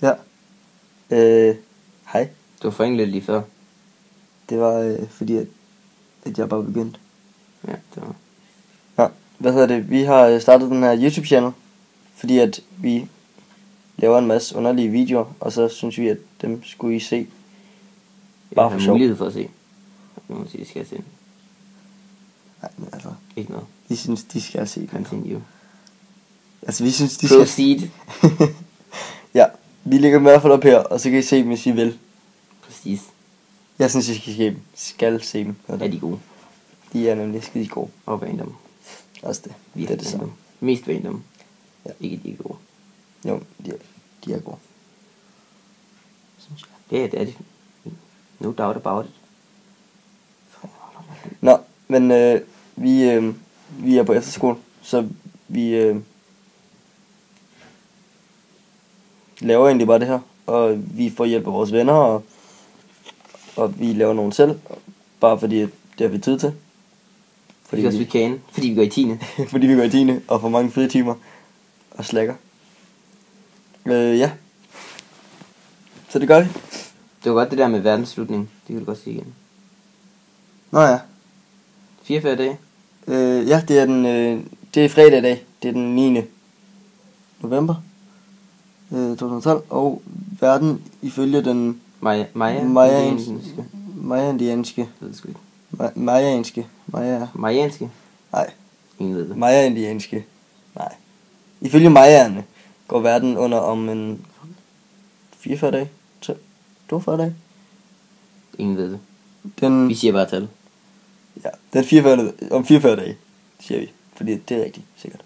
Ja. Hej. Du var forenklet lige før. Det var fordi, at jeg bare begyndte. Ja, det var... Ja, hvad hedder det? Vi har startet den her YouTube-channel, fordi at vi laver en masse underlige videoer, og så synes vi, at dem skulle I se. Bare for sjov. mulighed for at se. Nu må man sige, de skal se. Nej, men altså, Ikke noget. vi synes, de skal se. Continue. Altså, vi synes, de skal... Proceed. Ja, vi lægger dem i hvert fald op her, og så kan I se dem, hvis I vil. Præcis. Jeg synes, I skal se dem. Er de gode? De er nemlig skide gode. Og random. Også det. Vi Det er det samme. random. Mest random. Ja. Ikke de gode. Jo, de er gode. Synes jeg. Ja, det er de. No doubt about it. Nå, men vi er på efterskole, så vi laver egentlig bare det her, og vi får hjælp af vores venner, og vi laver nogen selv, bare fordi det har vi tid til. Fordi vi kan. Fordi vi går i 10. Fordi vi går i 10. og får mange frie timer og slækker. Ja. Så det gør vi. Det var godt det der med verdensslutning. Det kan du godt sige igen. Nå ja. 44 dage. Ja, det er det er fredag i dag. Det er den 9. november 2012, og verden ifølge den mayanske. Mayanske? Nej. Ingen ved det. Maya-indianske. Nej. Ifølge mayaerne går verden under om en 44 dage. 42 dage. Ingen ved det. Den, Vi siger bare tal. ja, den 44, om 44 dage, siger vi. Fordi det er rigtigt, sikkert.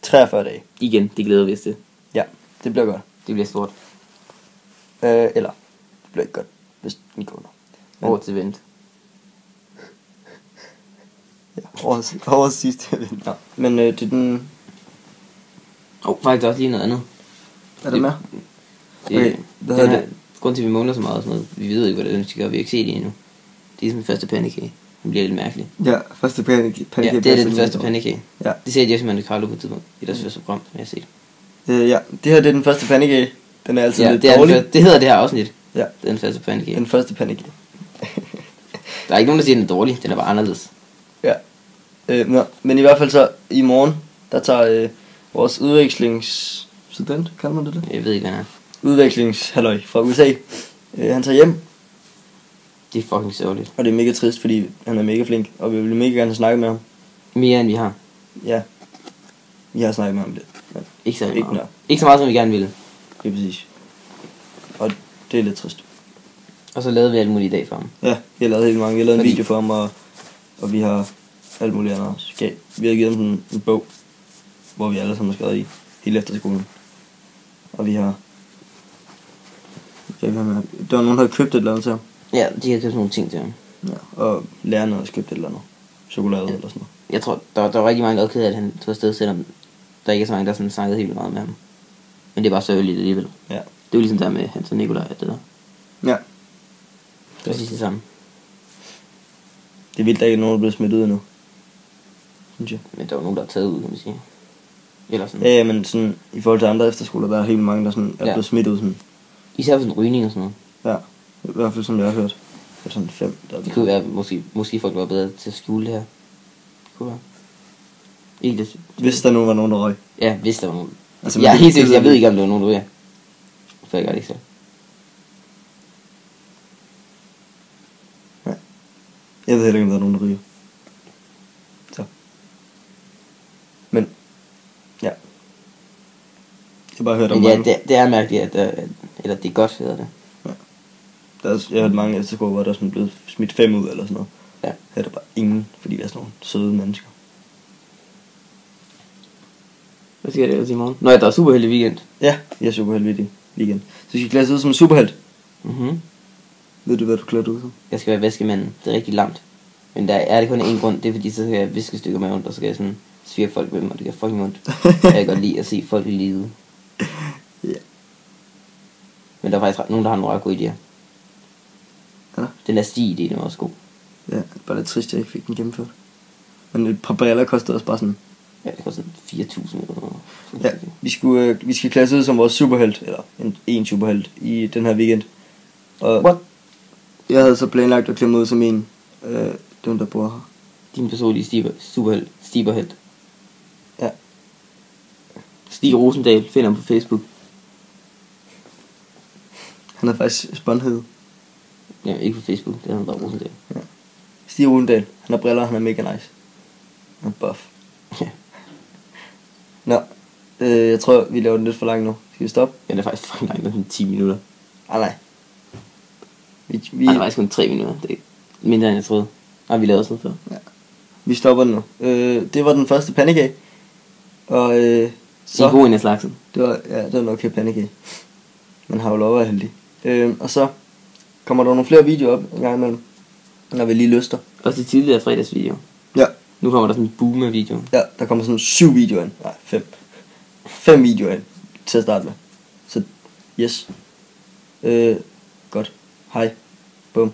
43 dage. Igen, det glæder vi os til. Ja, det bliver godt. Det bliver stort. Eller, det bliver ikke godt, hvis den går under. Men- Årets event. Ja, årets sidste event. Ja. Men det er den... Faktisk også lige noget andet. Er der mere? Det, Okay, hvad hedder det? Grund til, at vi mangler så meget og sådan noget. Vi ved ikke, hvad det er, vi skal gøre. Vi har ikke set det endnu. Det er som første pandekage. Det bliver lidt mærkeligt. Ja, første panik. Ja, det er den første pandekage. Ja. Det sagde Jesse Monte Carlo på et tidspunkt. I deres første program, jeg har set. Ja, det her det er den første pandekage. Den er altid Ja, lidt det, dårlig. det hedder det her afsnit. Ja, Det er den første pandekage. den første pandekage. Der er ikke nogen, der siger, at den er dårlig. Den er bare anderledes. Ja. Nå, men i hvert fald så i morgen, der tager vores udvekslingsstudent, kalder man det? Jeg ved ikke, hvad han er. Udvekslingshalløj fra USA. Han tager hjem, Det er fucking sørgeligt. og det er mega trist, fordi han er mega flink, og vi vil mega gerne snakke med ham. Mere end vi har. Ja, vi har snakket med ham lidt. Men Ikke så ikke meget. nok. Ikke så meget, som vi gerne ville. Det er præcis. Og det er lidt trist. Og så lavede vi alt muligt i dag for ham. Ja, vi har lavet helt mange. Vi har lavet en Fordi- video for ham, og vi har alt muligt andet også. Okay. Vi har givet ham en bog, hvor vi alle sammen har skrevet i hele efterskolen. Og vi har... Okay, der var nogen, der havde købt et eller andet til ham. Ja, de har købt nogle ting til ham. Ja, og lærerne havde også købt et eller andet. Chokolade eller sådan noget. Jeg tror, der var rigtig mange, der var ked af, at han tog afsted, selvom der ikke er så mange, der sådan snakkede helt meget med ham. Men det er bare sørgeligt alligevel. Ja. Det var ligesom der med Hans og Nikolaj og det der. Ja. Præcis det samme. Det er vildt, der ikke er nogen, der er blevet smidt ud endnu. Synes jeg. Men der var nogen, der er taget ud, kan man sige. Eller sådan. Ja, men sådan, i forhold til andre efterskoler, der er helt mange, der sådan, er Ja. blevet smidt ud sådan. Især for sådan rygning og sådan noget. Ja, i hvert fald som jeg har hørt. Det er sådan 5, der er Det kunne være, måske folk var bedre til at skjule det her. Det kunne være. Ikke det. Hvis der nu var nogen, der røg. Ja, hvis der var nogen. Altså, Jeg er men helt det- sikkert, jeg ved ikke, om der var nogen, der ryger. For jeg gør det ikke selv. Jeg ved heller ikke, om der er nogen, der ryger. Så. Men, ja. Jeg har bare hørt om Men ja, mange. det er mærkeligt, at eller det er godt, hedder det. Jeg har hørt mange efterskoler, hvor der er sådan blevet smidt 5 ud eller sådan noget. Ja. Her er der bare ingen, fordi vi er sådan nogle søde mennesker. Hvad sker der ellers i morgen? Nå ja, der er superheldig weekend. Ja, jeg er super heldig weekend. Så vi skal klæde os ud som en superhelt. Mhm. Ved du, hvad du klæder dig ud som? Jeg skal være vaskemanden. Det er rigtig langt. Men der er det kun én grund. Det er fordi, så skal jeg viske stykker med ondt, og så skal jeg sådan svirpe folk med mig, og det gør fucking ondt. Jeg kan godt lide at se folk lide. Ja. Men der er faktisk nogen, der har nogle ret gode idéer. Ja. Den der sti-idé, den var også god. Ja, bare lidt trist, at jeg ikke fik den gennemført. Men et par briller kostede også bare sådan... Ja, det koster sådan 4.000 eller noget. Ja, vi skal klæde os ud som vores superhelt, eller en superhelt, i den her weekend. Og What? jeg havde så planlagt at klæde mig ud som en, dem der bor her. Din personlige Stiberhelt. Ja. Stig Rosendal, finder ham på Facebook. Han er faktisk spåndhed. Ja, ikke på Facebook, det er han bare Rosendal. Ja. Stig Rosendal, han har briller, han er mega nice. Han er buff. Ja. Nå, jeg tror vi laver den lidt for lang nu. Skal vi stoppe? Ja, det er faktisk for langt, sådan 10 minutter. Nej. Ej, det var faktisk kun 3 minutter, det er mindre end jeg troede. Ej, vi lavede sådan før. Ja. Vi stopper den nu. Det var den første pandekage. Og så... En god en af slagsen. Det var nok her pandekage. Man har jo lov at være heldig. Og så kommer der nogle flere videoer op en gang imellem, når vi lige lyster. Også det tidligere fredagsvideo. Ja. Nu kommer der sådan en boom af video. Ja, der kommer sådan 7 videoer ind. Nej, 5. 5 videoer ind til at starte med. Så yes. Godt. Hej. Bum.